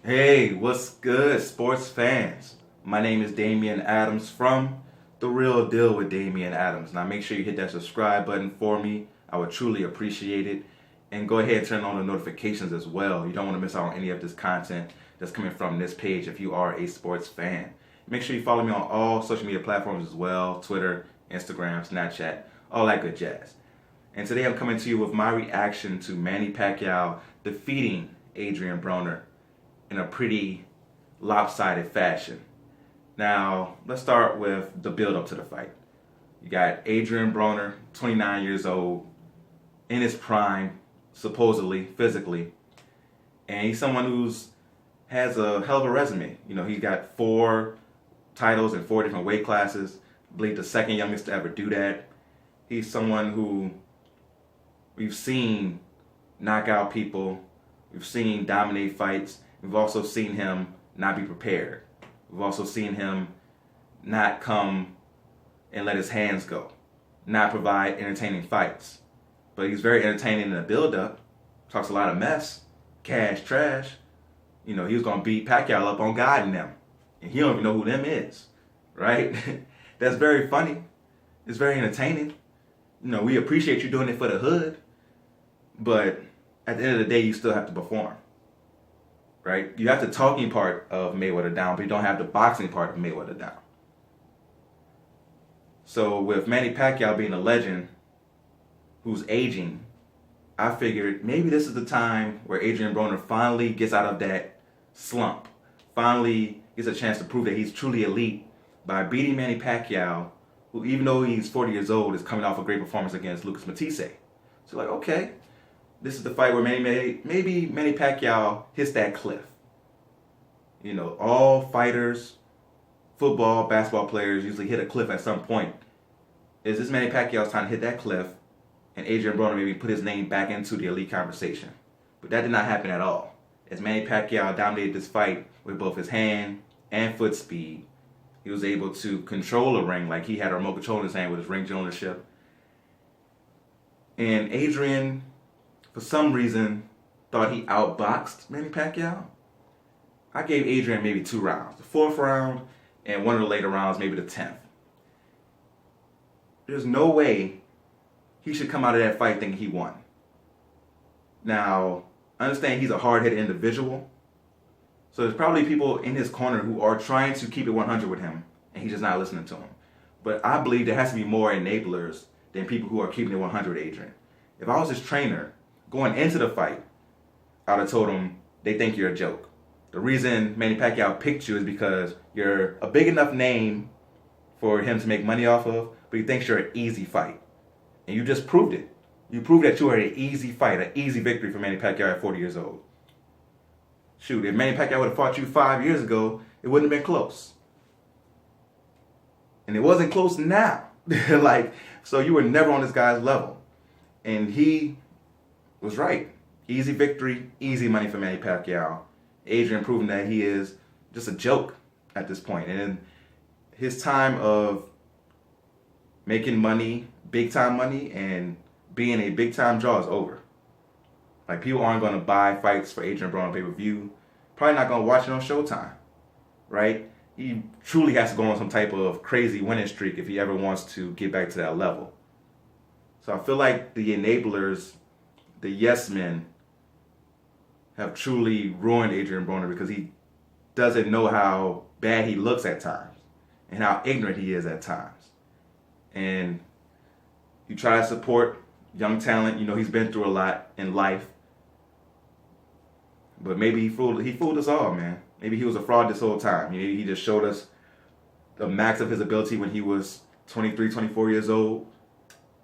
Hey, what's good, sports fans? My name is Damian Adams from The Real Deal with Damian Adams. Now, make sure you hit that subscribe button for me. I would truly appreciate it. And go ahead and turn on the notifications as well. You don't want to miss out on any of this content that's coming from this page if you are a sports fan. Make sure you follow me on all social media platforms as well: Twitter, Instagram, Snapchat, all that good jazz. And today I'm coming to you with my reaction to Manny Pacquiao defeating Adrien Broner in a pretty lopsided fashion. Now, let's start with the build up to the fight. You got Adrien Broner, 29 years old, in his prime, supposedly, physically. And he's someone who's has a hell of a resume. You know, he's got 4 titles in 4 different weight classes. I believe the second youngest to ever do that. He's someone who we've seen knock out people. We've seen dominate fights. We've also seen him not be prepared. We've also seen him not come and let his hands go, not provide entertaining fights. But he's very entertaining in the build-up. Talks a lot of mess, cash, trash. You know, he was going to beat Pacquiao up on God and them. And he don't even know who them is, right? That's very funny. It's very entertaining. You know, we appreciate you doing it for the hood. But at the end of the day, you still have to perform. Right? You have the talking part of Mayweather down, but you don't have the boxing part of Mayweather down. So with Manny Pacquiao being a legend who's aging, I figured maybe this is the time where Adrien Broner finally gets out of that slump, finally gets a chance to prove that he's truly elite by beating Manny Pacquiao, who, even though he's 40 years old, is coming off a great performance against Lucas Matisse. So like, okay, this is the fight where maybe Manny Pacquiao hits that cliff. You know, all fighters, football, basketball players usually hit a cliff at some point. Is this Manny Pacquiao's time to hit that cliff and Adrien Broner maybe put his name back into the elite conversation? But that did not happen at all. As Manny Pacquiao dominated this fight with both his hand and foot speed, he was able to control a ring like he had a remote control in his hand with his ring ownership. And Adrien, for some reason, thought he outboxed Manny Pacquiao. I gave Adrien maybe 2 rounds. The 4th round and one of the later rounds, maybe the 10th. There's no way he should come out of that fight thinking he won. Now, I understand he's a hard-headed individual. So there's probably people in his corner who are trying to keep it 100 with him, and he's just not listening to them. But I believe there has to be more enablers than people who are keeping it 100 with Adrien. If I was his trainer, going into the fight, I would have told him, they think you're a joke. The reason Manny Pacquiao picked you is because you're a big enough name for him to make money off of, but he thinks you're an easy fight. And you just proved it. You proved that you are an easy fight, an easy victory for Manny Pacquiao at 40 years old. Shoot, if Manny Pacquiao would have fought you 5 years ago, it wouldn't have been close. And it wasn't close now. So you were never on this guy's level. And he was right. Easy victory, easy money for Manny Pacquiao. Adrien proving that he is just a joke at this point. And his time of making money, big time money, and being a big time draw is over. Like, people aren't going to buy fights for Adrien Broner on pay-per-view. Probably not going to watch it on Showtime, right? He truly has to go on some type of crazy winning streak if he ever wants to get back to that level. So I feel like the enablers, the yes men, have truly ruined Adrien Broner because he doesn't know how bad he looks at times and how ignorant he is at times. And you try to support young talent. You know, he's been through a lot in life. But maybe he fooled us all, man. Maybe he was a fraud this whole time. Maybe he just showed us the max of his ability when he was 23, 24 years old.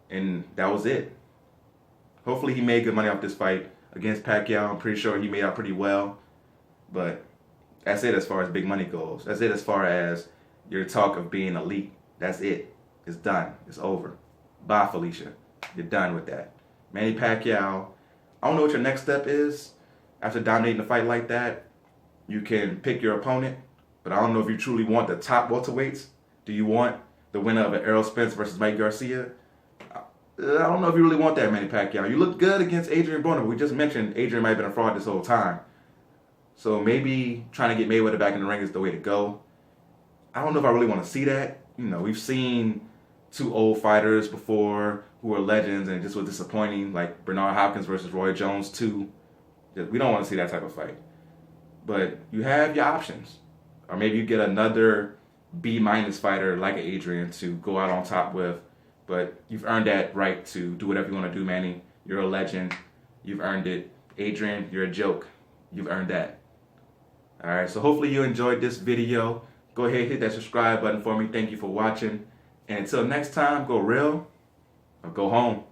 And that was it. Hopefully he made good money off this fight against Pacquiao. I'm pretty sure he made out pretty well. But that's it as far as big money goes. That's it as far as your talk of being elite. That's it. It's done. It's over. Bye, Felicia. You're done with that. Manny Pacquiao, I don't know what your next step is. After dominating a fight like that, you can pick your opponent. But I don't know if you truly want the top welterweights. Do you want the winner of an Errol Spence versus Mike Garcia? I don't know if you really want that, Manny Pacquiao. You look good against Adrien Broner. We just mentioned Adrien might have been a fraud this whole time. So maybe trying to get Mayweather back in the ring is the way to go. I don't know if I really want to see that. You know, we've seen two old fighters before who were legends and it just was disappointing, like Bernard Hopkins versus Roy Jones 2. We don't want to see that type of fight. But you have your options. Or maybe you get another B- fighter like an Adrien to go out on top with. But you've earned that right to do whatever you want to do, Manny. You're a legend. You've earned it. Adrien, you're a joke. You've earned that. Alright, so hopefully you enjoyed this video. Go ahead, hit that subscribe button for me. Thank you for watching. And until next time, go real or go home.